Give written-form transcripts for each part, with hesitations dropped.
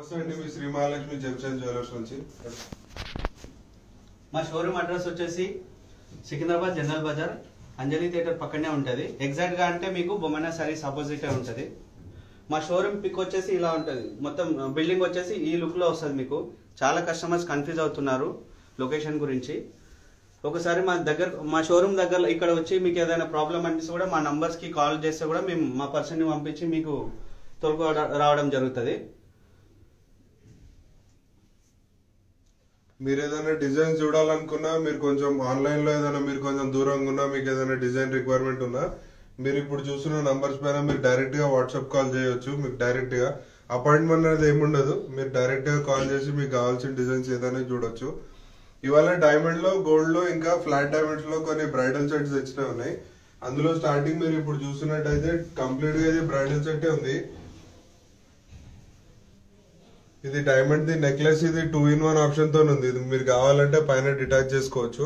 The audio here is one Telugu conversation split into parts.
నమస్తే అండి, మీ శ్రీ మహాలక్ష్మి జంక్షన్ జ్యువెలర్స్ నుంచి. మా షోరూమ్ అడ్రస్ వచ్చేసి సికింద్రాబాద్ జనరల్ బజార్ అంజలి థియేటర్ పక్కనే ఉంటుంది. ఎగ్జాక్ట్ గా అంటే మీకు బొమ్మనా సారీస్ ఆపోజిట్ ఉంటుంది. మా షోరూమ్ పిక్ వచ్చేసి ఇలా ఉంటుంది. మొత్తం బిల్డింగ్ వచ్చేసి ఈ లుక్ లో వస్తుంది. మీకు చాలా కస్టమర్స్ కన్ఫ్యూజ్ అవుతున్నారు లొకేషన్ గురించి. ఒకసారి మా షోరూమ్ దగ్గర ఇక్కడ వచ్చి మీకు ఏదైనా ప్రాబ్లం అనిపిస్తే కూడా మా నంబర్స్ కి కాల్ చేస్తే కూడా మేము మా పర్సన్ ని పంపించి మీకు తోలుకు రావడం జరుగుతుంది. మీరు ఏదైనా డిజైన్ చూడాలనుకున్నా, మీరు కొంచెం ఆన్లైన్ లో ఏదైనా మీరు కొంచెం దూరంగా ఉన్నా, మీకు ఏదైనా డిజైన్ రిక్వైర్మెంట్ ఉన్నా, మీరు ఇప్పుడు చూస్తున్న నంబర్స్ పైన మీరు డైరెక్ట్ గా వాట్సాప్ కాల్ చేయొచ్చు. మీకు డైరెక్ట్ గా అపాయింట్మెంట్ అనేది ఏముండదు. మీరు డైరెక్ట్ గా కాల్ చేసి మీకు కావాల్సిన డిజైన్స్ ఏదైనా చూడొచ్చు. ఇవాళ డైమండ్ లో, గోల్డ్ లో, ఇంకా ఫ్లాట్ డైమండ్స్ లో కొన్ని బ్రైడల్ సెట్స్ తెచ్చినవి ఉన్నాయి. అందులో స్టార్టింగ్ మీరు ఇప్పుడు చూస్తున్నట్టయితే కంప్లీట్ గా ఇది బ్రైడల్ సెట్ ఉంది. ఇది డైమండ్ ది నెక్లెస్. ఇది 2-in-1 ఆప్షన్ తో ఉంది. ఇది మీరు కావాలంటే పైన డిటాచ్ చేసుకోవచ్చు,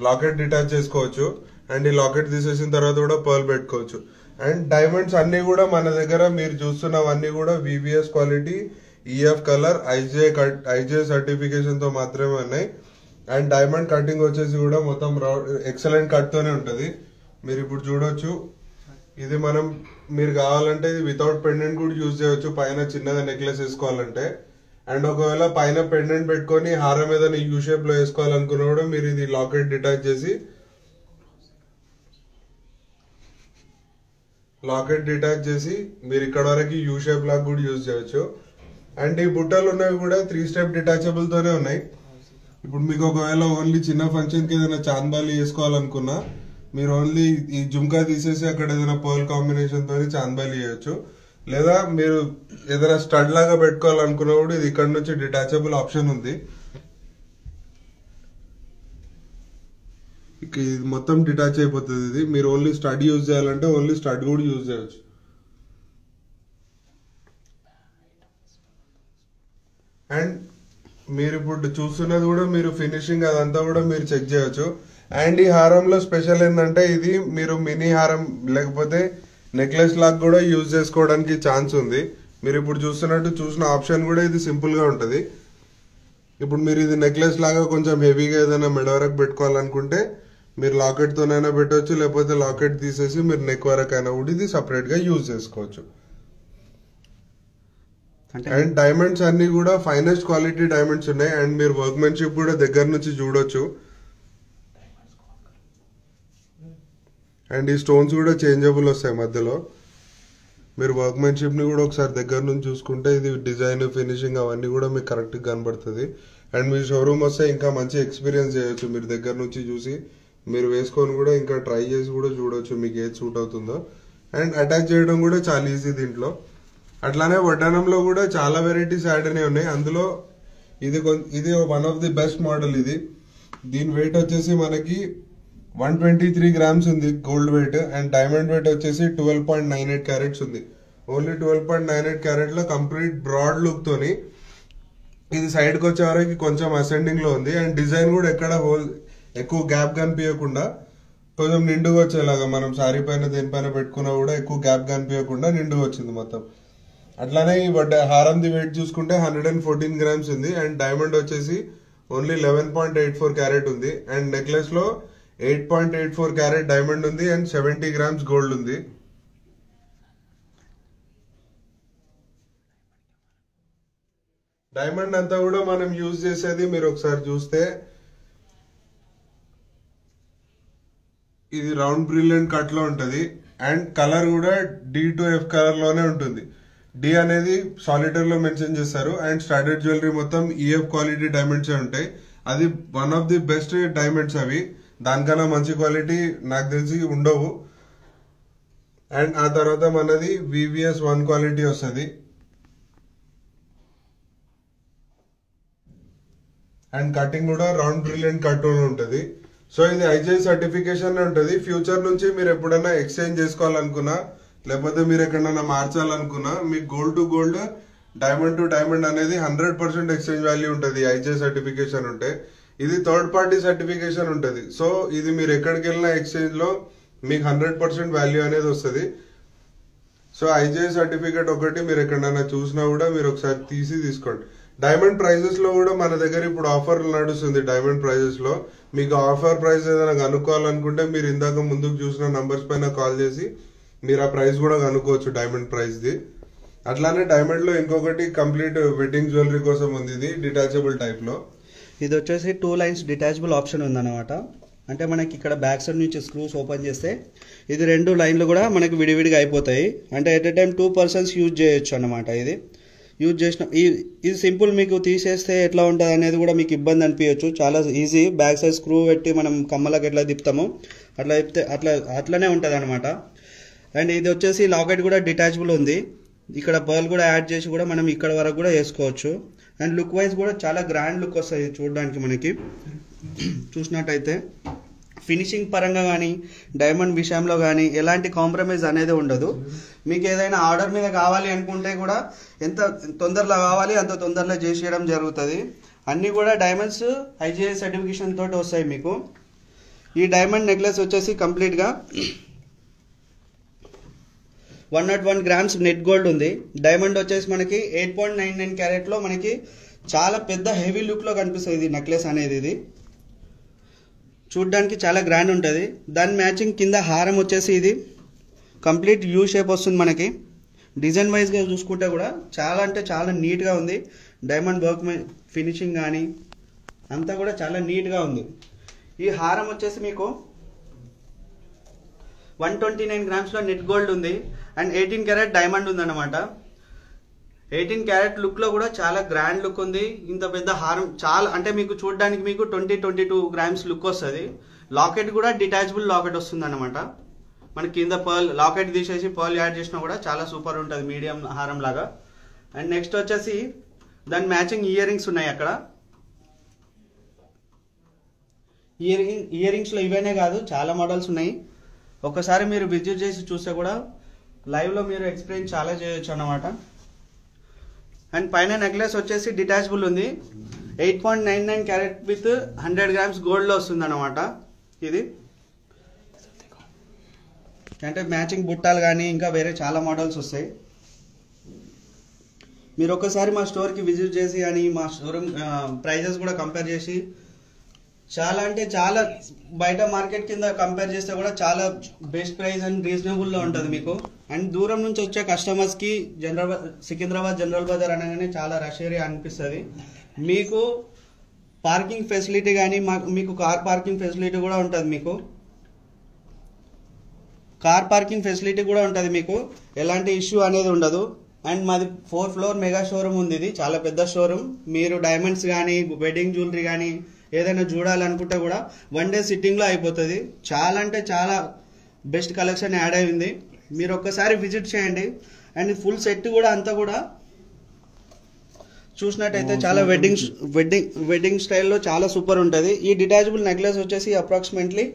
లాకెట్ డిటాచ్ చేసుకోవచ్చు. అండ్ ఈ లాకెట్ తీసేసిన తర్వాత కూడా పర్ల్ పెట్టుకోవచ్చు. అండ్ డైమండ్స్ అన్ని కూడా మన దగ్గర మీరు చూస్తున్నవన్నీ కూడా VVS quality, EF colour, IJ certification తో మాత్రమే ఉన్నాయి. అండ్ డైమండ్ కటింగ్ వచ్చేసి కూడా మొత్తం ఎక్సలెంట్ కట్ తోనే ఉంటది. మీరు ఇప్పుడు చూడొచ్చు. ఇది మీరు కావాలంటే ఇది వితౌట్ పెండెంట్ కూడా యూజ్ చేయవచ్చు, పైన చిన్నగా నెక్లెస్ వేసుకోవాలంటే. అండ్ ఒకవేళ పైన పెండెంట్ పెట్టుకొని హారం మీద యూ షేప్ లో వేసుకోవాలనుకున్నా కూడా మీరు ఇది లాకెట్ డిటాచ్ చేసి మీరు ఇక్కడ వరకు యూ షేప్ లాగా కూడా యూజ్ చేయవచ్చు. అండ్ ఈ బుట్టలు ఉన్నవి కూడా 3 స్టెప్ డిటాచబుల్ తోనే ఉన్నాయి. ఇప్పుడు మీకు ఒకవేళ ఓన్లీ చిన్న ఫంక్షన్ కి ఏదైనా చాంద్బాలి వేసుకోవాలనుకున్నా, మీరు ఓన్లీ ఈ జుమ్కా తీసేసి అక్కడ ఏదైనా పర్ల్ కాంబినేషన్ తో చాంద్బాలి చేయొచ్చు. లేదా మీరు ఏదైనా స్టడ్ లాగా పెట్టుకోవాలనుకున్నప్పుడు ఇది ఇక్కడ నుంచి డిటాచబుల్ ఆప్షన్ ఉంది. ఇది మొత్తం డిటాచ్ అయిపోతుంది. ఇది మీరు ఓన్లీ స్టడ్ యూజ్ చేయాలంటే ఓన్లీ స్టడ్ కూడా యూజ్ చేయొచ్చు. అండ్ మీరు ఇప్పుడు చూస్తున్నది కూడా మీరు ఫినిషింగ్ అదంతా కూడా మీరు చెక్ చేయొచ్చు. అండ్ ఈ హారంలో స్పెషల్ ఏంటంటే ఇది మీరు మినీ హారం లేకపోతే నెక్లెస్ లాగా కూడా యూజ్ చేసుకోవడానికి ఛాన్స్ ఉంది. మీరు ఇప్పుడు చూసిన ఆప్షన్ కూడా ఇది సింపుల్ గా ఉంటది. ఇప్పుడు మీరు ఇది నెక్లెస్ లాగా కొంచెం హెవీగా ఏదైనా మెడ వరకు పెట్టుకోవాలనుకుంటే మీరు లాకెట్ తోనైనా పెట్టవచ్చు, లేకపోతే లాకెట్ తీసేసి మీరు నెక్ వరకు అయినా కూడా ఇది సపరేట్ గా యూజ్ చేసుకోవచ్చు. అండ్ డైమండ్స్ అన్ని కూడా ఫైనెస్ట్ క్వాలిటీ డైమండ్స్ ఉన్నాయి. అండ్ మీరు వర్క్మెన్షిప్ కూడా దగ్గర నుంచి చూడొచ్చు. అండ్ ఈ స్టోన్స్ కూడా చేంజబుల్ వస్తాయి మధ్యలో. మీరు వర్క్మెన్షిప్ ని కూడా ఒకసారి దగ్గర నుంచి చూసుకుంటే ఇది డిజైన్, ఫినిషింగ్ అవన్నీ కూడా మీకు కరెక్ట్ గా కనబడుతుంది. అండ్ మీ షోరూమ్ వస్తే ఇంకా మంచి ఎక్స్పీరియన్స్ చేయొచ్చు. మీరు దగ్గర నుంచి చూసి మీరు వేసుకొని కూడా ఇంకా ట్రై చేసి కూడా చూడొచ్చు మీకు ఏది సూట్ అవుతుందో. అండ్ అటాచ్ చేయడం కూడా చాలా ఈజీ దీంట్లో. అట్లానే వడ్డానంలో కూడా చాలా వెరైటీస్ యాడ్ అనేవి ఉన్నాయి. అందులో ఇది one of the best model. ఇది దీని వెయిట్ వచ్చేసి మనకి 123 గ్రామ్స్ ఉంది gold weight. And diamond weight వచ్చేసి 12.98 క్యారెట్స్ ఉంది. ఓన్లీ 12.98 క్యారెట్ లో కంప్లీట్ బ్రాడ్ లుక్ తోని ఇది సైడ్ కి వచ్చే వరకు కొంచెం అసెండింగ్ లో ఉంది. అండ్ డిజైన్ కూడా ఎక్కడ ఎక్కువ గ్యాప్ కనిపించకుండా కొంచెం నిండుగా వచ్చేలాగా మనం సారీ పైన దేనిపైన పెట్టుకున్నా కూడా ఎక్కువ గ్యాప్ కనిపించకుండా నిండుగా వచ్చింది మొత్తం. అట్లానే ఈ హారంది వెయిట్ చూసుకుంటే 114 గ్రామ్స్ ఉంది. అండ్ డైమండ్ వచ్చేసి ఓన్లీ 11.84 క్యారెట్ ఉంది. అండ్ నెక్లెస్ లో 8.84 క్యారెట్ డైమండ్ ఉంది. అండ్ 70 గ్రామ్స్ గోల్డ్ ఉంది. డైమండ్ అంతా కూడా మనం యూజ్ చేసేది మీరు ఒకసారి చూస్తే ఇది రౌండ్ బ్రిలియంట్ కట్ లో ఉంటది. అండ్ కలర్ కూడా D to F కలర్ లోనే ఉంటుంది. D అనేది సాలిటర్ లో మెన్షన్ చేస్తారు. అండ్ స్టాండర్డ్ జ్యువెలరీ మొత్తం EF క్వాలిటీ డైమండ్స్ ఉంటాయి. అది one of the best diamonds. అవి దానికన్నా మంచి క్వాలిటీ నాకు తెలిసి ఉండవు. అండ్ ఆ తర్వాత మనది VVS 1 క్వాలిటీ వస్తుంది. అండ్ కటింగ్ కూడా రౌండ్ బ్రిలియంట్ కట్ ఉంటుంది. సో ఇది IJ సర్టిఫికేషన్ ఉంటుంది. ఫ్యూచర్ నుంచి మీరు ఎప్పుడైనా ఎక్స్చేంజ్ చేసుకోవాలనుకున్నా, లేకపోతే మీరు ఎక్కడైనా మార్చాలనుకున్నా, మీకు gold to gold, diamond to diamond అనేది 100% ఎక్స్చేంజ్ వాల్యూ ఉంటుంది IJ సర్టిఫికేషన్ ఉంటే. ఇది థర్డ్ పార్టీ సర్టిఫికేషన్ ఉంటుంది. సో ఇది మీరు ఎక్కడికి వెళ్ళినా ఎక్స్చేంజ్ లో మీకు 100% వాల్యూ అనేది వస్తుంది. సో ఐజీఐ సర్టిఫికేట్ ఒకటి మీరు ఎక్కడైనా చూసినా కూడా మీరు ఒకసారి తీసుకోండి. డైమండ్ ప్రైజెస్ లో కూడా మన దగ్గర ఇప్పుడు ఆఫర్ నడుస్తుంది. డైమండ్ ప్రైజెస్ లో మీకు ఆఫర్ ప్రైస్ ఏదైనా కనుక్కోవాలనుకుంటే మీరు ఇందాక ముందుకు చూసిన నంబర్స్ పైన కాల్ చేసి మీరు ఆ ప్రైస్ కూడా కనుక్కోవచ్చు డైమండ్ ప్రైస్ ది. అట్లానే డైమండ్ లో ఇంకొకటి కంప్లీట్ వెడ్డింగ్ జ్యువెలరీ కోసం ఉంది, ఇది డిటాచబుల్ టైప్ లో. ఇది వచ్చేసి 2 లైన్స్ డిటాచబుల్ ఆప్షన్ ఉందన్నమాట. అంటే మనకి ఇక్కడ బ్యాక్ సైడ్ నుంచి స్క్రూస్ ఓపెన్ చేస్తే ఇది 2 లైన్లు కూడా మనకి విడివిడిగా అయిపోతాయి. అంటే at a time 2 persons use చేయొచ్చు అన్నమాట. ఇది యూజ్ చేసిన ఇది సింపుల్, మీకు తీసేస్తే ఎట్లా ఉంటుంది అనేది కూడా మీకు ఇబ్బంది అనిపించచ్చు. చాలా ఈజీ, బ్యాక్ సైడ్ స్క్రూ పెట్టి మనం కమ్మలకు ఎట్లా తిప్పుతామో అట్లా తిప్పితే అట్లనే ఉంటుంది అనమాట. అండ్ ఇది వచ్చేసి లాకెట్ కూడా డిటాచబుల్ ఉంది. ఇక్కడ పర్ల్ కూడా యాడ్ చేసి కూడా మనం ఇక్కడ వరకు కూడా వేసుకోవచ్చు. అండ్ లుక్ వైజ్ కూడా చాలా గ్రాండ్ లుక్ వస్తుంది చూడడానికి. మనకి చూసినట్టయితే ఫినిషింగ్ పరంగా కానీ డైమండ్ విషయంలో కానీ ఎలాంటి కాంప్రమైజ్ అనేది ఉండదు. మీకు ఏదైనా ఆర్డర్ మీద కావాలి అనుకుంటే కూడా ఎంత తొందరలో కావాలి అంత తొందరలో చేసేయడం జరుగుతుంది. అన్నీ కూడా డైమండ్స్ ఐజీఐ సర్టిఫికేషన్ తోటి వస్తాయి మీకు. ఈ డైమండ్ నెక్లెస్ వచ్చేసి కంప్లీట్గా 101 గ్రామ్స్ నెట్ గోల్డ్ ఉంది. డైమండ్ వచ్చేసి మనకి 8.99 క్యారెట్లో మనకి చాలా పెద్ద హెవీ లుక్లో కనిపిస్తుంది ఇది నెక్లెస్ అనేది. ఇది చూడ్డానికి చాలా గ్రాండ్ ఉంటుంది. దాని మ్యాచింగ్ కింద హారం వచ్చేసి ఇది కంప్లీట్ యూ షేప్ వస్తుంది మనకి. డిజైన్ వైజ్గా చూసుకుంటే కూడా చాలా అంటే చాలా నీట్గా ఉంది. డైమండ్ వర్క్ ఫినిషింగ్ కానీ అంతా కూడా చాలా నీట్గా ఉంది. ఈ హారం వచ్చేసి మీకు 129 గ్రామ్స్లో నెట్ గోల్డ్ ఉంది. అండ్ 18 క్యారెట్ డైమండ్ ఉందన్నమాట. 18 క్యారెట్ లుక్లో కూడా చాలా గ్రాండ్ లుక్ ఉంది. ఇంత పెద్ద హారం చాలా అంటే మీకు చూడడానికి మీకు 22 గ్రామ్స్ లుక్ వస్తుంది. లాకెట్ కూడా డిటాచబుల్ లాకెట్ వస్తుంది అనమాట. మనకి కింద పర్ల్ లాకెట్ తీసేసి పర్ల్ యాడ్ చేసినా కూడా చాలా సూపర్ ఉంటుంది, మీడియం హారం లాగా. అండ్ నెక్స్ట్ వచ్చేసి దాని మ్యాచింగ్ ఇయర్ రింగ్స్ ఉన్నాయి అక్కడ. ఇయర్ రింగ్స్లో ఇవేనే కాదు చాలా మోడల్స్ ఉన్నాయి. ఒకసారి మీరు విజిట్ చేసి చూస్తే కూడా లైవ్లో మీరు ఎక్స్పీరియన్స్ చాలా చేయొచ్చు అన్నమాట. అండ్ పైన నెక్లెస్ వచ్చేసి డిటాచబుల్ ఉంది. 8.99 క్యారెట్ విత్ 100 గ్రామ్స్ గోల్డ్లో వస్తుంది అన్నమాట. ఇది అంటే మ్యాచింగ్ బుట్టాలు కానీ ఇంకా వేరే చాలా మోడల్స్ వస్తాయి. మీరు ఒకసారి మా స్టోర్కి విజిట్ చేసి కానీ మా షోరూమ్ ప్రైజెస్ కూడా కంపేర్ చేసి చాలా అంటే చాలా బయట మార్కెట్ కింద కంపేర్ చేస్తే కూడా చాలా బెస్ట్ ప్రైస్ అండ్ రీజనబుల్లో ఉంటుంది మీకు. అండ్ దూరం నుంచి వచ్చే కస్టమర్స్కి సికింద్రాబాద్ జనరల్ బజార్ అనగానే చాలా రష్ ఏరియా అనిపిస్తుంది. మీకు పార్కింగ్ ఫెసిలిటీ కానీ మీకు కార్ పార్కింగ్ ఫెసిలిటీ కూడా ఉంటుంది. మీకు కార్ పార్కింగ్ ఫెసిలిటీ కూడా ఉంటుంది, మీకు ఎలాంటి ఇష్యూ అనేది ఉండదు. అండ్ మాది 4th ఫ్లోర్ మెగా షోరూమ్ ఉంది. ఇది చాలా పెద్ద షోరూమ్. మీరు డైమండ్స్ కానీ వెడ్డింగ్ జ్యువెలరీ కానీ ఏదైనా చూడాలనుకుంటే కూడా 1 డే సిట్టింగ్లో అయిపోతుంది. చాలా అంటే చాలా బెస్ట్ కలెక్షన్ యాడ్ అయింది. మీరు ఒక్కసారి విజిట్ చేయండి. అండ్ ఫుల్ సెట్ కూడా అంతా కూడా చూసినట్టయితే చాలా వెడ్డింగ్ స్టైల్లో చాలా సూపర్ ఉంటుంది. ఈ డిటాచబుల్ నెక్లెస్ వచ్చేసి అప్రాక్సిమేట్లీ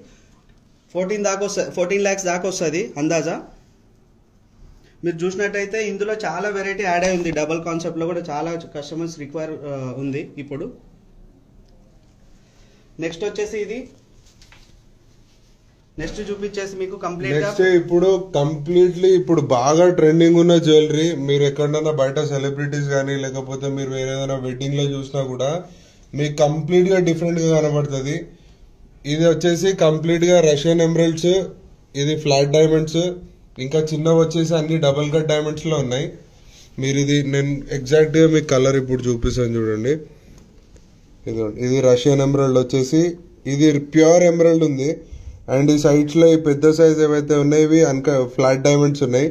14 lakhs దాకా వస్తుంది అందాజా. మీరు చూసినట్టయితే ఇందులో చాలా వెరైటీ యాడ్ అయి ఉంది. డబల్ కాన్సెప్ట్లో కూడా చాలా కస్టమర్స్ రిక్వైర్ ఉంది. ఇప్పుడు నెక్స్ట్ వచ్చేసి ఇది నెక్స్ట్ చూపించేసి మీకు కంప్లీట్లీ ఇప్పుడు బాగా ట్రెండింగ్ ఉన్న జ్యువెలరీ. మీరు ఎక్కడైనా బయట సెలబ్రిటీస్ కానీ లేకపోతే మీరు ఏదైనా వెడ్డింగ్ లో చూసినా కూడా మీకు కంప్లీట్ గా డిఫరెంట్ గా కనబడుతుంది. ఇది వచ్చేసి కంప్లీట్ గా రష్యన్ ఎమరల్డ్స్, ఇది ఫ్లాట్ డైమండ్స్, ఇంకా చిన్నవి వచ్చేసి అన్ని డబుల్ కట్ డైమండ్స్ లో ఉన్నాయి. మీరు ఇది నేను ఎగ్జాక్ట్ గా మీకు కలర్ ఇప్పుడు చూపిస్తాను చూడండి. ఇది రష్యన్ ఎమరల్డ్ వచ్చేసి ఇది ప్యూర్ ఎమరల్డ్ ఉంది. అండ్ ఈ సైడ్స్ లో ఈ పెద్ద సైజ్ ఏవైతే ఉన్నాయి ఇవి ఫ్లాట్ డైమండ్స్ ఉన్నాయి.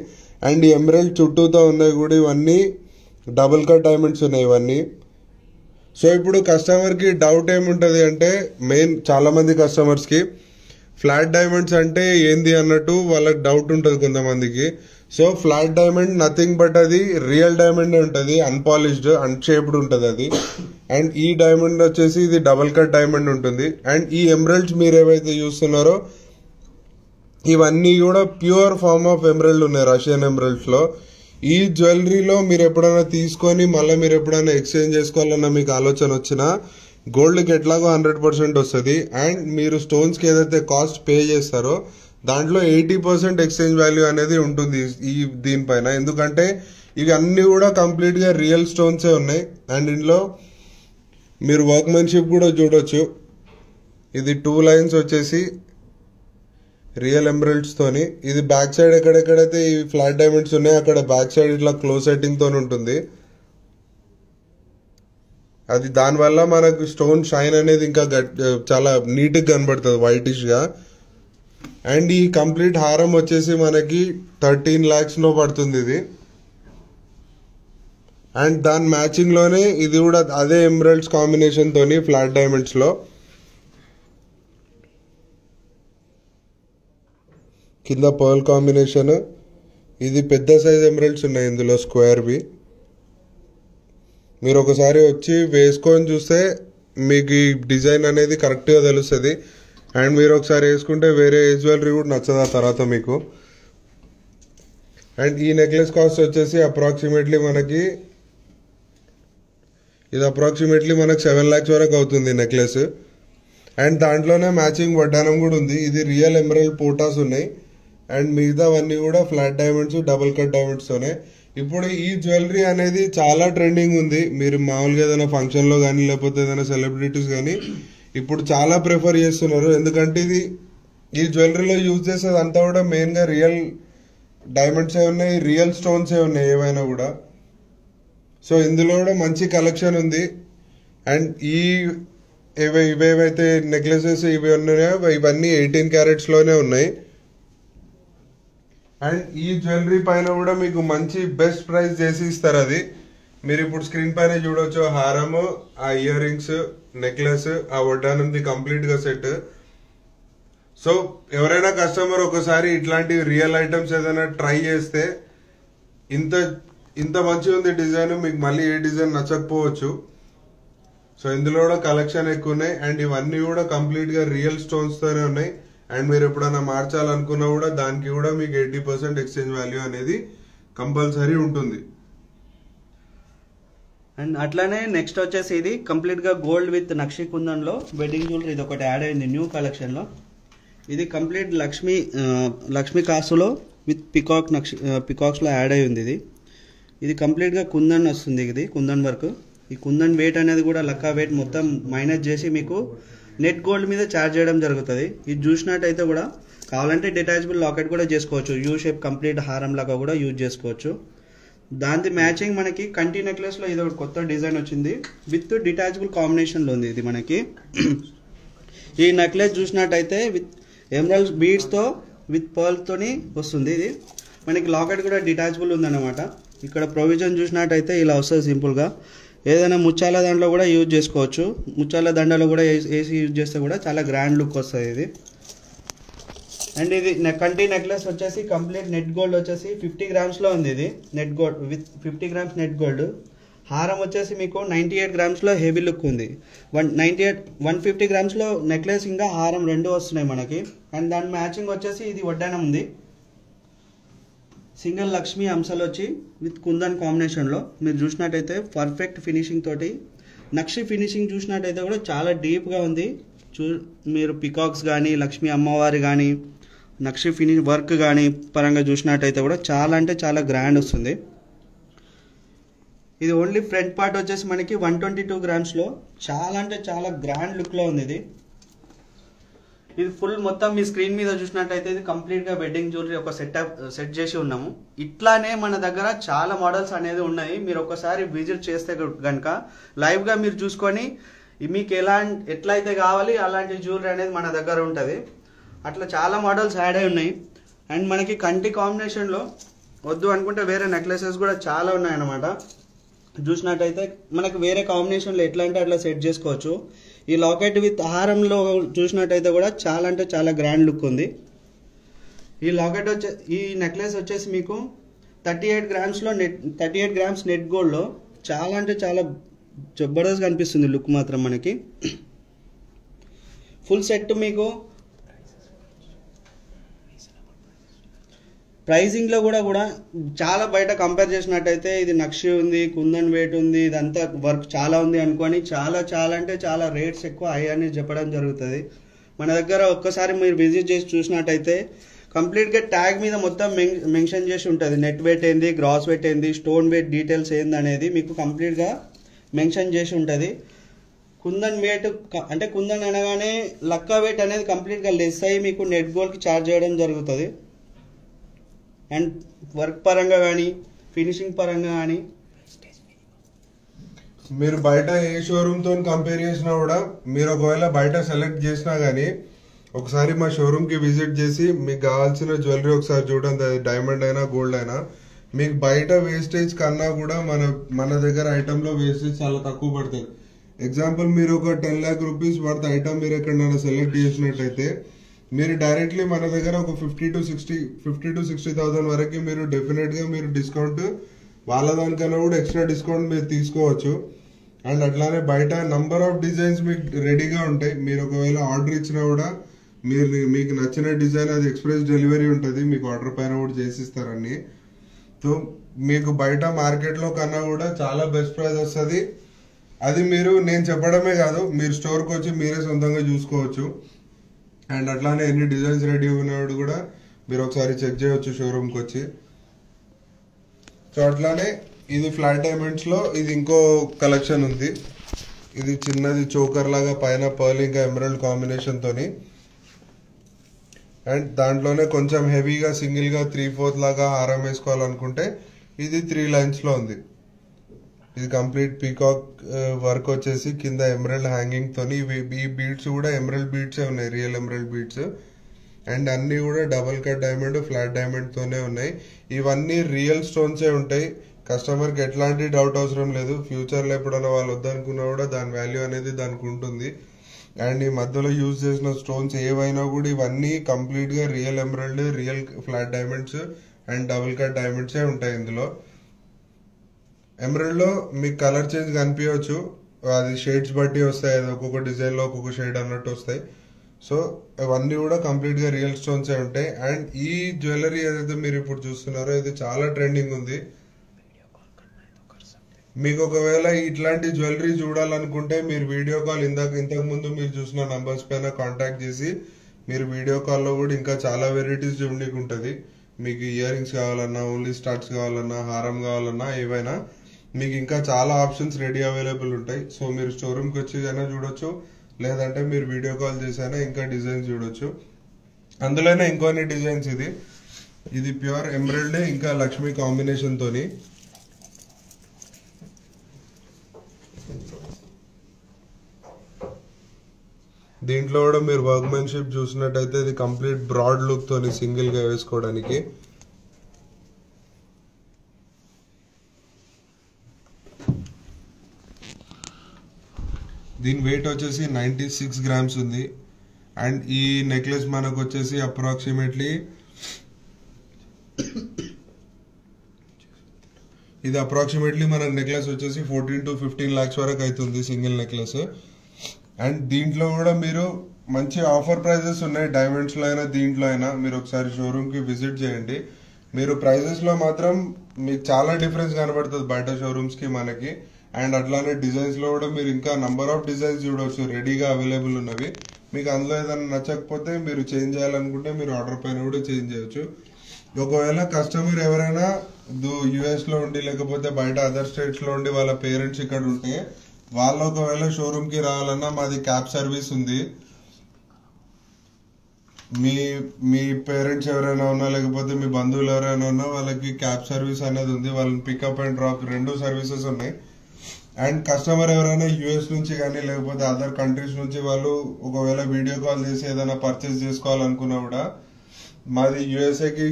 అండ్ ఈ ఎమరల్డ్ చుట్టూతో ఉన్నాయి కూడా ఇవన్నీ డబుల్ కట్ డైమండ్స్ ఉన్నాయి ఇవన్నీ. సో ఇప్పుడు కస్టమర్ కి డౌట్ ఏముంటది అంటే మెయిన్ చాలా మంది కస్టమర్స్ కి ఫ్లాట్ డైమండ్స్ అంటే ఏంది అన్నట్టు వాళ్ళకి డౌట్ ఉంటుంది కొంతమందికి. So flat diamond nothing but అది రియల్ డైమండ్ ఉంటుంది, అన్పాలిష్డ్ అన్షేప్డ్ ఉంటుంది అది. అండ్ ఈ డైమండ్ వచ్చేసి ఇది డబుల్ కట్ డైమండ్ ఉంటుంది. అండ్ ఈ ఎమరల్డ్స్ మీరు ఏవైతే చూస్తున్నారో ఇవన్నీ కూడా ప్యూర్ ఫార్మ్ ఆఫ్ ఎమరల్డ్ ఉన్నాయి రష్యన్ ఎమరల్డ్స్ లో. ఈ జ్యువెలరీలో మీరు ఎప్పుడైనా తీసుకొని మళ్ళీ మీరు ఎప్పుడైనా ఎక్స్చేంజ్ చేసుకోవాలన్న మీకు ఆలోచన వచ్చినా గోల్డ్కి ఎట్లాగో 100% వస్తుంది. అండ్ మీరు స్టోన్స్కి ఏదైతే కాస్ట్ పే చేస్తారో దాంట్లో 80% ఎక్స్చేంజ్ వాల్యూ అనేది ఉంటుంది దీనిపైన. ఎందుకంటే ఇవి అన్ని కూడా కంప్లీట్ గా రియల్ స్టోన్సే ఉన్నాయి. అండ్ ఇందులో మీరు వర్క్మెన్షిప్ కూడా చూడొచ్చు. ఇది 2 లైన్స్ వచ్చేసి రియల్ ఎమరల్డ్స్ తోని. ఇది బ్యాక్ సైడ్ ఎక్కడెక్కడైతే ఈ ఫ్లాట్ డైమండ్స్ ఉన్నాయో అక్కడ బ్యాక్ సైడ్ ఇట్లా క్లోజ్ సెట్టింగ్ తోని ఉంటుంది. అది దానివల్ల మనకు స్టోన్ షైన్ అనేది ఇంకా చాలా నీట్ గా కనబడుతుంది వైటిష్ గా. అండ్ ఈ కంప్లీట్ హారం వచ్చేసి మనకి 13 lakhs లో పడుతుంది ఇది. అండ్ దాని మ్యాచింగ్ లోనే ఇది కూడా అదే ఎమరల్డ్స్ కాంబినేషన్ తోని ఫ్లాట్ డైమండ్స్ లో కింద పర్ల్ కాంబినేషన్. ఇది పెద్ద సైజ్ ఎమరల్డ్స్ ఉన్నాయి ఇందులో స్క్వేర్ వి. మీరు ఒకసారి వచ్చి వేసుకొని చూస్తే మీకు ఈ డిజైన్ అనేది కరెక్ట్ గా తెలుస్తుంది. అండ్ మీరు ఒకసారి వేసుకుంటే వేరే ఏ జ్యువెలరీ కూడా నచ్చదు ఆ తర్వాత మీకు. అండ్ ఈ నెక్లెస్ కాస్ట్ వచ్చేసి అప్రాక్సిమేట్లీ మనకి 7 lakhs వరకు అవుతుంది నెక్లెస్. అండ్ దాంట్లోనే మ్యాచింగ్ వడ్డానం కూడా ఉంది. ఇది రియల్ ఎమరల్డ్ పోటాస్ ఉన్నాయి. అండ్ మిగతావన్నీ కూడా flat diamonds, double cut diamonds తోనే. ఇప్పుడు ఈ జ్యువెలరీ అనేది చాలా ట్రెండింగ్ ఉంది. మీరు మామూలుగా ఏదైనా ఫంక్షన్ లో కానీ లేకపోతే ఏదైనా సెలబ్రిటీస్ కానీ ఇప్పుడు చాలా ప్రిఫర్ చేస్తున్నారు. ఎందుకంటే ఈ జ్యువెలరీలో యూజ్ చేసేది అంతా కూడా మెయిన్ గా రియల్ డైమండ్స్ ఉన్నాయి, రియల్ స్టోన్స్ ఉన్నాయి ఏవైనా కూడా. సో ఇందులో కూడా మంచి కలెక్షన్ ఉంది. అండ్ ఇవేవైతే నెక్లెసెస్ ఇవి ఉన్నాయో ఇవన్నీ 18 carats లోనే ఉన్నాయి. అండ్ ఈ జ్యువెలరీ పైన కూడా మీకు మంచి బెస్ట్ ప్రైస్ చేసి ఇస్తారు. అది మీరు ఇప్పుడు స్క్రీన్ పైన చూడొచ్చు. హారము, ఆ ఇయర్ రింగ్స్, నెక్లెస్, ఆ వడ్డానంది కంప్లీట్ గా సెట్. సో ఎవరైనా కస్టమర్ ఒకసారి ఇట్లాంటి రియల్ ఐటమ్స్ ఏదైనా ట్రై చేస్తే ఇంత మంచిగా ఉంది డిజైన్, మీకు మళ్ళీ ఏ డిజైన్ నచ్చకపోవచ్చు. సో ఇందులో కూడా కలెక్షన్ ఎక్కువ ఉన్నాయి. అండ్ ఇవన్నీ కూడా కంప్లీట్ గా రియల్ స్టోన్స్ తోనే ఉన్నాయి. అండ్ మీరు ఎప్పుడైనా మార్చాలనుకున్నా కూడా దానికి కూడా మీకు 80% ఎక్స్చేంజ్ వాల్యూ అనేది కంపల్సరీ ఉంటుంది. అండ్ అట్లానే నెక్స్ట్ వచ్చేసి ఇది కంప్లీట్ గా గోల్డ్ విత్ నక్షి కుందన్లో వెడ్డింగ్ జ్యువెలరీ. ఇది ఒకటి యాడ్ అయింది న్యూ కలెక్షన్ లో. ఇది కంప్లీట్ లక్ష్మీ కాసులో విత్ పికాక్స్ లో యాడ్ అయి ఉంది. ఇది కంప్లీట్ గా కుందన్ వస్తుంది. ఇది కుందన్ వర్క్. ఈ కుందన్ వెయిట్ అనేది కూడా లక్కా వెయిట్ మొత్తం మైనస్ చేసి మీకు నెట్ గోల్డ్ మీద ఛార్జ్ చేయడం జరుగుతుంది. ఇది చూసినట్టయితే కూడా కావాలంటే డిటాచబుల్ లాకెట్ కూడా చేసుకోవచ్చు. యూ షేప్ కంప్లీట్ హారం లాగా కూడా యూజ్ చేసుకోవచ్చు. దాని మ్యాచింగ్ మనకి కంటి నెక్లెస్ లో ఇది ఒక కొత్త డిజైన్ వచ్చింది విత్ డిటాచబుల్ కాంబినేషన్ లో ఉంది. ఇది మనకి ఈ నెక్లెస్ చూసినట్టయితే విత్ ఎమరల్డ్ బీడ్స్ తో విత్ పర్ల్ తోని వస్తుంది. ఇది మనకి లాకెట్ కూడా డిటాచబుల్ ఉందన్నమాట. ఇక్కడ ప్రొవిజన్ చూసినట్టయితే ఇలా వస్తుంది సింపుల్ గా. ఏదైనా ముత్యాల దాంట్లో కూడా యూజ్ చేసుకోవచ్చు. ముత్యాల దండలో కూడా వేసి యూజ్ చేస్తే కూడా చాలా గ్రాండ్ లుక్ వస్తుంది ఇది. అండ్ ఇది కంటి నెక్లెస్ వచ్చేసి కంప్లీట్ నెట్ గోల్డ్ వచ్చేసి 50 grams లో ఉంది. ఇది net gold with 50 grams net gold. హారం వచ్చేసి మీకు 98 grams లో హెవీ లుక్ ఉంది. 150 grams లో నెక్లెస్ ఇంకా హారం రెండు వస్తున్నాయి మనకి. అండ్ దాని మ్యాచింగ్ వచ్చేసి ఇది వడ్డానం ఉంది. సింగిల్ లక్ష్మీ అంశాలు వచ్చి విత్ కుందన్ కాంబినేషన్ లో మీరు చూసినట్టయితే పర్ఫెక్ట్ ఫినిషింగ్ తోటి నక్షి ఫినిషింగ్ చూసినట్టయితే కూడా చాలా డీప్ గా ఉంది. మీరు పికాక్స్ కానీ లక్ష్మీ అమ్మవారి కానీ నక్షి ఫినిష్ వర్క్ కానీ పరంగా చూసినట్టయితే కూడా చాలా అంటే చాలా గ్రాండ్ వస్తుంది. ఇది ఓన్లీ ఫ్రంట్ పార్ట్ వచ్చేసి మనకి 122 grams లో చాలా అంటే చాలా గ్రాండ్ లుక్ లో ఉంది. ఇది ఫుల్ మొత్తం మీ స్క్రీన్ మీద చూసినట్టయితే ఇది కంప్లీట్ గా వెడ్డింగ్ జ్యువెలరీ ఒక సెట్ చేసి ఉన్నాము. ఇట్లానే మన దగ్గర చాలా మోడల్స్ అనేది ఉన్నాయి. మీరు ఒకసారి విజిట్ చేస్తే కనుక లైవ్ గా మీరు చూసుకొని మీకు ఎట్లయితే కావాలి అలాంటి జ్యువెలరీ అనేది మన దగ్గర ఉంటుంది. అట్లా చాలా మోడల్స్ యాడ్ అయి ఉన్నాయి. అండ్ మనకి కంటి కాంబినేషన్ లో వద్దు అనుకుంటే వేరే నెక్లెసెస్ కూడా చాలా ఉన్నాయి అన్నమాట. చూసినట్టయితే మనకు వేరే కాంబినేషన్ లో ఎట్లా అంటే అట్లా సెట్ చేసుకోవచ్చు. ఈ లాకెట్ విత్ హారంలో చూసినట్టయితే కూడా చాలా అంటే చాలా గ్రాండ్ లుక్ ఉంది. ఈ నెక్లెస్ వచ్చేసి మీకు 38 grams నెట్ గోల్డ్ లో చాలా అంటే చాలా జబర్దస్త్ కనిపిస్తుంది లుక్ మాత్రం మనకి. ఫుల్ సెట్ మీకు ప్రైజింగ్ లో కూడా చాలా బయట కంపేర్ చేసినట్టయితే ఇది నక్షి ఉంది, కుందన్ వెయిట్ ఉంది, ఇదంతా వర్క్ చాలా ఉంది అనుకొని చాలా అంటే చాలా రేట్స్ ఎక్కువ హై అని చెప్పడం జరుగుతుంది. మన దగ్గర ఒక్కసారి మీరు విజిట్ చేసి చూసినట్టయితే కంప్లీట్గా ట్యాగ్ మీద మొత్తం మెన్షన్ చేసి ఉంటుంది. నెట్ వెయిట్ ఏంది, గ్రాస్ వెయిట్ ఏంది, స్టోన్ వెయిట్ డీటెయిల్స్ ఏంది అనేది మీకు కంప్లీట్గా మెన్షన్ చేసి ఉంటుంది. కుందన్ వెయిట్ అంటే కుందన్ అనగానే లక్కా వెయిట్ అనేది కంప్లీట్గా లెస్ అయ్యి మీకు నెట్ గోల్డ్కి ఛార్జ్ చేయడం జరుగుతుంది. అండ్ వర్క్ పరంగా కానీ ఫినిషింగ్ పరంగా కానీ మీరు బయట ఏ షోరూమ్తో కంపేర్ చేసినా కూడా మీరు ఒకవేళ బయట సెలెక్ట్ చేసినా కానీ ఒకసారి మా షోరూమ్కి విజిట్ చేసి మీకు కావాల్సిన జ్యువెలరీ ఒకసారి చూడండి. అది డైమండ్ అయినా గోల్డ్ అయినా మీకు బయట వేస్టేజ్ కన్నా కూడా మన దగ్గర ఐటెంలో వేస్టేజ్ చాలా తక్కువ పడుతుంది. ఎగ్జాంపుల్ మీరు ఒక 10 lakh rupees వర్త్ ఐటమ్ మీరు ఎక్కడైనా సెలెక్ట్ చేసినట్టయితే మీరు డైరెక్ట్లీ మన దగ్గర ఒక 50 to 60,000 వరకు మీరు డెఫినెట్గా మీరు డిస్కౌంట్ వాళ్ళ దానికన్నా కూడా ఎక్స్ట్రా డిస్కౌంట్ మీరు తీసుకోవచ్చు. అండ్ అట్లానే బయట నంబర్ ఆఫ్ డిజైన్స్ మీకు రెడీగా ఉంటాయి. మీరు ఒకవేళ ఆర్డర్ ఇచ్చినా కూడా మీకు నచ్చిన డిజైన్ అది ఎక్స్ప్రెస్ డెలివరీ ఉంటుంది, మీకు ఆర్డర్ పైన కూడా చేసిస్తారని. సో మీకు బయట మార్కెట్లో కన్నా కూడా చాలా బెస్ట్ ప్రైస్ వస్తుంది. అది నేను చెప్పడమే కాదు, మీరు స్టోర్కి వచ్చి మీరే సొంతంగా చూసుకోవచ్చు. అండ్ అట్లానే ఎన్ని డిజైన్స్ రెడీ ఉన్నప్పుడు కూడా మీరు ఒకసారి చెక్ చేయవచ్చు షోరూమ్కి వచ్చి. సో అట్లానే ఇది ఫ్లాట్ డైమండ్స్లో ఇది ఇంకో కలెక్షన్ ఉంది. ఇది చిన్నది చోకర్ లాగా పైన పర్ల్ ఇంకా ఎమరాల్డ్ కాంబినేషన్తోని, అండ్ దాంట్లోనే కొంచెం హెవీగా సింగిల్గా 3/4 లాగా హారం వేసుకోవాలనుకుంటే ఇది 3 లైన్స్లో ఉంది. ఇది కంప్లీట్ పీకాక్ వర్క్ వచ్చేసి కింద ఎమరాల్డ్ హ్యాంగింగ్ తోని ఈ బీడ్స్ కూడా ఎమరాల్డ్ బీడ్సే ఉన్నాయి, రియల్ ఎమరాల్డ్ బీడ్స్. అండ్ అన్ని కూడా double cut diamond flat diamond తోనే ఉన్నాయి. ఇవన్నీ రియల్ స్టోన్సే ఉంటాయి. కస్టమర్కి ఎట్లాంటి డౌట్ అవసరం లేదు. ఫ్యూచర్లో ఎప్పుడైనా వాళ్ళు వద్దనుకున్నా కూడా దాని వాల్యూ అనేది దానికి ఉంటుంది. అండ్ ఈ మధ్యలో యూజ్ చేసిన స్టోన్స్ ఏవైనా కూడా ఇవన్నీ కంప్లీట్గా real emerald, real flat diamonds and double cut డైమండ్సే ఉంటాయి. ఇందులో ఎమరాల్డ్ లో మీకు కలర్ చేంజ్ కనిపించవచ్చు, అది షేడ్స్ బట్టి వస్తాయి, అది ఒక్కొక్క డిజైన్ లో ఒక్కొక్క షేడ్ అన్నట్టు వస్తాయి. సో అవన్నీ కూడా కంప్లీట్ గా రియల్ స్టోన్స్ ఉంటాయి. అండ్ ఈ జ్యువెలరీ ఏదైతే మీరు ఇప్పుడు చూస్తున్నారో ఇది చాలా ట్రెండింగ్ ఉంది. మీకు ఒకవేళ ఇట్లాంటి జ్యువెలరీ చూడాలనుకుంటే మీరు వీడియో కాల్ ఇంతకు ముందు మీరు చూసిన నంబర్స్ పైన కాంటాక్ట్ చేసి మీరు వీడియో కాల్లో కూడా ఇంకా చాలా వెరైటీస్ చూడడానికి ఉంటుంది. మీకు ఇయర్ రింగ్స్ కావాలన్నా, ఓన్లీ స్టార్ట్స్ కావాలన్నా, హారం కావాలన్నా, ఏవైనా మీకు ఇంకా చాలా ఆప్షన్స్ రెడీ అవైలబుల్ ఉంటాయి. సో మీరు స్టోరూమ్కి వచ్చి అయినా చూడొచ్చు, లేదంటే మీరు వీడియో కాల్ చేసైనా ఇంకా డిజైన్స్ చూడొచ్చు. అందులోనే ఇంకొన్ని డిజైన్స్ ఇది ప్యూర్ ఎమరాల్డ్ ఇంకా లక్ష్మీ కాంబినేషన్ తోని. దీంట్లో కూడా మీరు వర్క్మెన్షిప్ చూసినట్టయితే ఇది కంప్లీట్ బ్రాడ్ లుక్ తోని సింగిల్ గా వేసుకోవడానికి. దీని వెయిట్ వచ్చేసి 96 grams ఉంది. అండ్ ఈ నెక్లెస్ మనకు వచ్చేసి అప్రాక్సిమేట్లీ మనకు నెక్లెస్ వచ్చేసి 14 to 15 lakhs వరకు అవుతుంది సింగిల్ నెక్లెస్. అండ్ దీంట్లో కూడా మీరు మంచి ఆఫర్ ప్రైజెస్ ఉన్నాయి, డైమండ్స్ లో అయినా దీంట్లో అయినా. మీరు ఒకసారి షోరూమ్ కి విజిట్ చేయండి. మీరు ప్రైజెస్ లో మాత్రం మీకు చాలా డిఫరెన్స్ కనబడుతుంది బయట షోరూమ్స్ కి మనకి. అండ్ అట్లానే డిజైన్స్ లో కూడా మీరు ఇంకా నంబర్ ఆఫ్ డిజైన్స్ చూడవచ్చు రెడీగా అవైలబుల్ ఉన్నవి. మీకు అందులో ఏదైనా నచ్చకపోతే మీరు చేంజ్ చేయాలనుకుంటే మీరు ఆర్డర్ పైన కూడా చేంజ్ చేయొచ్చు. ఒకవేళ కస్టమర్ ఎవరైనా యుఎస్ లో ఉండి లేకపోతే బయట అదర్ స్టేట్స్ లో ఉండి వాళ్ళ పేరెంట్స్ ఇక్కడ ఉంటే వాళ్ళు ఒకవేళ షోరూమ్ కి రావాలన్నా మాది క్యాబ్ సర్వీస్ ఉంది. మీ పేరెంట్స్ ఎవరైనా ఉన్నా లేకపోతే మీ బంధువులు ఎవరైనా ఉన్నా వాళ్ళకి క్యాబ్ సర్వీస్ అనేది ఉంది. వాళ్ళని పికప్ అండ్ డ్రాప్ 2 సర్వీసెస్ ఉన్నాయి. అండ్ కస్టమర్ ఎవరైనా యుఎస్ నుంచి కానీ లేకపోతే అదర్ కంట్రీస్ నుంచి వాళ్ళు ఒకవేళ వీడియో కాల్ చేసి ఏదైనా పర్చేస్ చేసుకోవాలనుకున్నా కూడా మాది యుఎస్ఏకి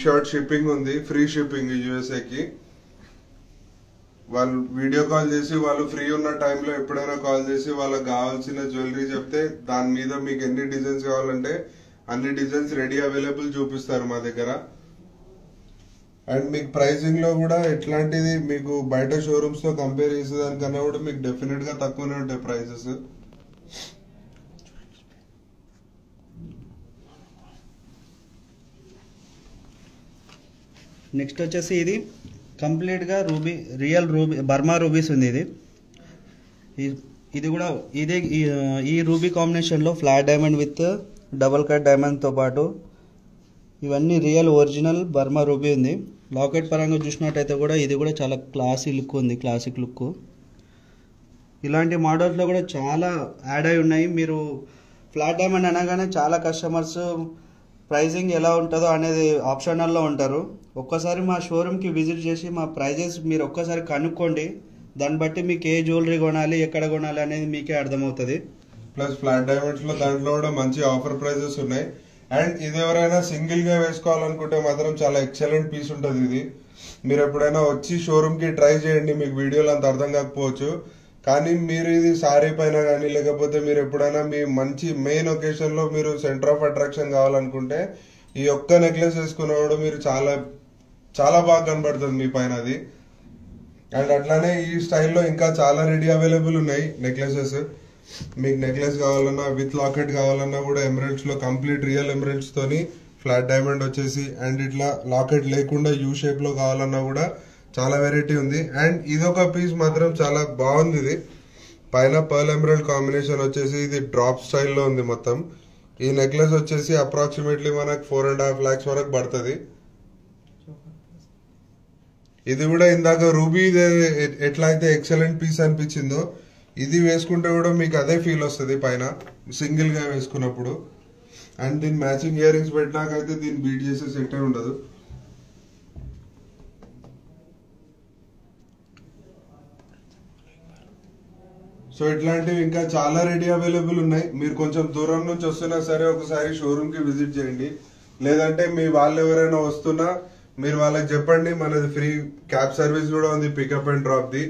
షార్ట్ షిప్పింగ్ ఉంది, ఫ్రీ షిప్పింగ్ యుఎస్ఏకి. వాళ్ళు వీడియో కాల్ చేసి వాళ్ళు ఫ్రీ ఉన్న టైంలో ఎప్పుడైనా కాల్ చేసి వాళ్ళకి కావాల్సిన జ్యువెలరీ చెప్తే దాని మీద మీకు ఎన్ని డిజైన్స్ కావాలంటే అన్ని డిజైన్స్ రెడీ అవైలబుల్ చూపిస్తారు మా దగ్గర. అండ్ మీకు ప్రైసింగ్ లో కూడా ఎట్లాంటిది మీకు బయట షోరూమ్స్ తో కంపేర్ చేసేదానికన్నా కూడా మీకు డెఫినెట్ గా తక్కువనే ఉంటాయి ప్రైసెస్. నెక్స్ట్ వచ్చేసి ఇది కంప్లీట్గా ruby, real ruby, Burma rubies ఉంది. ఇది కూడా ఇదే ఈ రూబీ కాంబినేషన్లో flat diamond with double cut డైమండ్తో పాటు ఇవన్నీ రియల్ ఒరిజినల్ బర్మా రూబీ ఉంది. లాకెట్ పరంగా చూసినట్టయితే కూడా ఇది కూడా చాలా క్లాసీ లుక్ ఉంది, క్లాసిక్ లుక్. ఇలాంటి మోడల్స్లో కూడా చాలా యాడ్ అయి ఉన్నాయి. మీరు ఫ్లాట్ డైమండ్ అనగానే చాలా కస్టమర్స్ ప్రైజింగ్ ఎలా ఉంటుందో అనేది ఆప్షనల్లో ఉంటారు. ఒక్కసారి మా షోరూమ్కి విజిట్ చేసి మా ప్రైజెస్ మీరు ఒక్కసారి కనుక్కోండి. దాన్ని బట్టి మీకు ఏ జ్యువెలరీ కొనాలి, ఎక్కడ కొనాలి అనేది మీకే అర్థమవుతుంది. ప్లస్ ఫ్లాట్ డైమండ్స్ లో దాంట్లో కూడా మంచి ఆఫర్ ప్రైజెస్ ఉన్నాయి. అండ్ ఇది ఎవరైనా సింగిల్ గా వేసుకోవాలనుకుంటే మాత్రం చాలా ఎక్సలెంట్ పీస్ ఉంటుంది. ఇది మీరు ఎప్పుడైనా వచ్చి షోరూమ్ కి ట్రై చేయండి. మీకు వీడియోలో అంత అర్థం కాకపోవచ్చు, కానీ మీరు ఇది సారీ పైన కానీ లేకపోతే మీరు ఎప్పుడైనా మీ మంచి మెయిన్ ఒకేషన్ లో మీరు సెంటర్ ఆఫ్ అట్రాక్షన్ కావాలనుకుంటే ఈ ఒక్క నెక్లెస్ వేసుకున్నప్పుడు మీరు చాలా చాలా బాగా కనబడుతుంది మీ పైన అది. అండ్ అట్లానే ఈ స్టైల్లో ఇంకా చాలా రెడీ అవైలబుల్ ఉన్నాయి నెక్లెసెస్. మీకు నెక్లెస్ కావాలన్నా విత్ లాకెట్ కావాలన్నా కూడా ఎమరల్డ్స్ లో కంప్లీట్ రియల్ ఎమరల్డ్స్ తోని ఫ్లాట్ డైమండ్ వచ్చేసి అండ్ ఇట్లా లాకెట్ లేకుండా యూ షేప్ లో కావాలన్నా కూడా చాలా వెరైటీ ఉంది. అండ్ ఇదొక పీస్ మాత్రం చాలా బాగుంది. ఇది పైన పర్ల్ ఎమరల్డ్ కాంబినేషన్ వచ్చేసి ఇది డ్రాప్ స్టైల్లో ఉంది మొత్తం. ఈ నెక్లెస్ వచ్చేసి అప్రాక్సిమేట్లీ మనకు 4.5 lakhs వరకు పడుతుంది. ఇది కూడా ఇందాక రూబీ ఎట్లా అయితే ఎక్సలెంట్ పీస్ అనిపించిందో ఇది వేసుకుంటే కూడా మీకు అదే ఫీల్ వస్తుంది పైన సింగిల్ గా వేసుకున్నప్పుడు. అండ్ దీని మ్యాచింగ్ ఇయర్ రింగ్స్ పెట్టినాకైతే దీన్ని బీట్ చేసే సెట్ ఉండదు. సో ఇట్లాంటివి ఇంకా చాలా రెడీ అవైలబుల్ ఉన్నాయి. మీరు కొంచెం దూరం నుంచి వస్తున్నా సరే ఒకసారి షోరూమ్ కి విజిట్ చేయండి. లేదంటే మీ వాళ్ళు ఎవరైనా వస్తున్నా మీరు వాళ్ళకి చెప్పండి, మనది ఫ్రీ క్యాబ్ సర్వీస్ కూడా ఉంది, పికప్ అండ్ డ్రాప్ ది.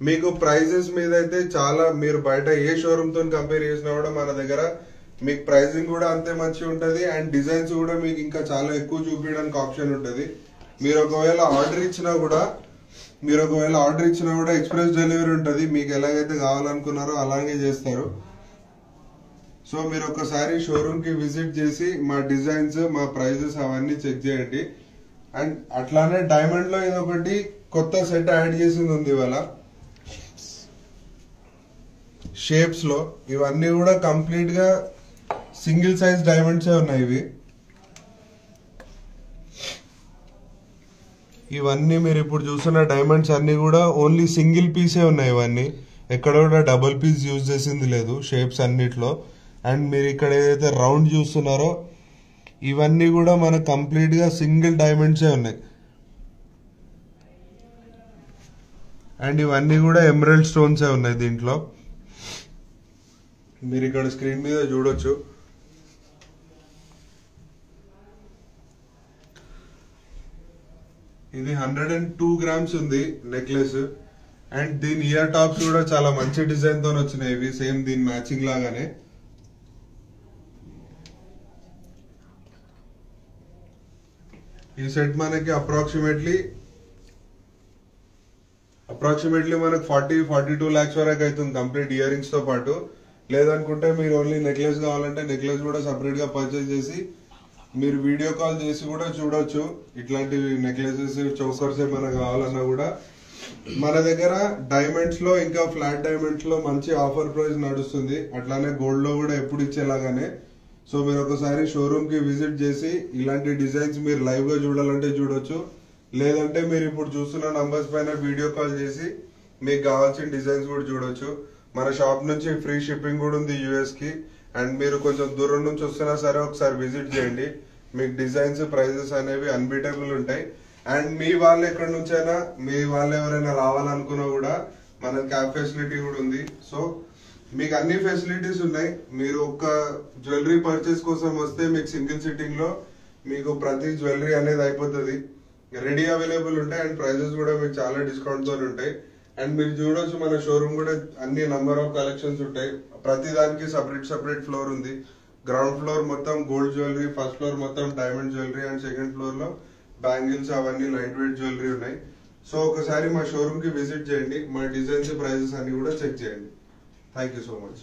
మీకు ప్రైజెస్ మీద అయితే చాలా, మీరు బయట ఏ షోరూమ్ తో కంపేర్ చేసినా కూడా మన దగ్గర మీకు ప్రైజింగ్ కూడా అంతే మంచిగా ఉంటది. అండ్ డిజైన్స్ కూడా మీకు ఇంకా చాలా ఎక్కువ చూపించడానికి ఆప్షన్ ఉంటది. మీరు ఒకవేళ ఆర్డర్ ఇచ్చినా కూడా ఎక్స్ప్రెస్ డెలివరీ ఉంటుంది. మీకు ఎలాగైతే కావాలనుకున్నారో అలాగే చేస్తారు. సో మీరు ఒకసారి షోరూమ్ కి విజిట్ చేసి మా డిజైన్స్, మా ప్రైజెస్ అవన్నీ చెక్ చేయండి. అండ్ అట్లానే డైమండ్ లో ఇదొకటి కొత్త సెట్ యాడ్ చేసింది ఉంది ఇవాళ. షేప్స్ లో ఇవన్నీ కూడా కంప్లీట్ గా సింగిల్ సైజ్ డైమండ్సే ఉన్నాయి. ఇవన్నీ మీరు ఇప్పుడు చూస్తున్న డైమండ్స్ అన్ని కూడా ఓన్లీ సింగిల్ పీసే ఉన్నాయి. ఇవన్నీ ఎక్కడ కూడా డబుల్ పీస్ యూజ్ చేసింది లేదు షేప్స్ అన్నిట్లో. అండ్ మీరు ఇక్కడ ఏదైతే రౌండ్ చూస్తున్నారో ఇవన్నీ కూడా మనకు కంప్లీట్ గా సింగిల్ డైమండ్సే ఉన్నాయి. అండ్ ఇవన్నీ కూడా ఎమరల్డ్ స్టోన్సే ఉన్నాయి దీంట్లో. మీరు ఇక్కడ స్క్రీన్ మీద చూడొచ్చు. ఇది 102 grams ఉంది నెక్లెస్. అండ్ దీని ఇయర్ టాప్స్ కూడా చాలా మంచి డిజైన్ తో వచ్చినాయి. ఇవి సేమ్ దీని మ్యాచింగ్ లాగానే. ఈ సెట్ మనకి అప్రాక్సిమేట్లీ మనకు 40-42 lakhs వరకు అవుతుంది కంప్లీట్ ఇయర్ రింగ్స్ తో పాటు. లేదనుకుంటే మీరు ఓన్లీ నెక్లెస్ కావాలంటే నెక్లెస్ కూడా సపరేట్ గా పర్చేస్ చేసి మీరు వీడియో కాల్ చేసి కూడా చూడొచ్చు. ఇట్లాంటి నెక్లెసెస్, చోకర్స్ ఏమైనా కావాలన్నా కూడా మన దగ్గర డైమండ్స్ లో ఇంకా ఫ్లాట్ డైమండ్స్ లో మంచి ఆఫర్ ప్రైస్ నడుస్తుంది. అట్లానే గోల్డ్ లో కూడా ఎప్పుడు ఇచ్చేలాగానే. సో మీరు ఒకసారి షోరూమ్ కి విజిట్ చేసి ఇలాంటి డిజైన్స్ మీరు లైవ్ గా చూడాలంటే చూడొచ్చు. లేదంటే మీరు ఇప్పుడు చూస్తున్న నంబర్స్ పైన వీడియో కాల్ చేసి మీకు కావాల్సిన డిజైన్స్ కూడా చూడొచ్చు. మన షాప్ నుంచి ఫ్రీ షిప్పింగ్ కూడా ఉంది యూఎస్ కి. అండ్ మీరు కొంచెం దూరం నుంచి వస్తున్నా సరే ఒకసారి విజిట్ చేయండి. మీకు డిజైన్స్, ప్రైజెస్ అనేవి అన్బీటబుల్ ఉంటాయి. అండ్ మీ వాళ్ళు ఎక్కడి నుంచైనా, మీ వాళ్ళు ఎవరైనా రావాలనుకున్నా కూడా మన క్యాబ్ ఫెసిలిటీ కూడా ఉంది. సో మీకు అన్ని ఫెసిలిటీస్ ఉన్నాయి. మీరు ఒక జ్యువెలరీ పర్చేస్ కోసం వస్తే మీకు సింగిల్ సిట్టింగ్ లో మీకు ప్రతి జ్యువెలరీ అనేది అయిపోతుంది. రెడీ అవైలబుల్ ఉంటాయి. అండ్ ప్రైజెస్ కూడా మీకు చాలా డిస్కౌంట్ తో ఉంటాయి. అండ్ మీరు చూడొచ్చు మన షోరూమ్ కూడా అన్ని నంబర్ ఆఫ్ కలెక్షన్స్ ఉంటాయి. ప్రతి దానికి సపరేట్ ఫ్లోర్ ఉంది. గ్రౌండ్ ఫ్లోర్ మొత్తం గోల్డ్ జ్యువెలరీ, ఫస్ట్ ఫ్లోర్ మొత్తం diamond jewellery, and second floor లో బ్యాంగిల్స్ అవన్నీ లైట్ వెయిట్ జ్యువెలరీ ఉన్నాయి. సో ఒకసారి మా షోరూమ్ కి విజిట్ చేయండి. మా డిజైన్స్, ప్రైజెస్ అన్ని కూడా చెక్ చేయండి. Thank you so much.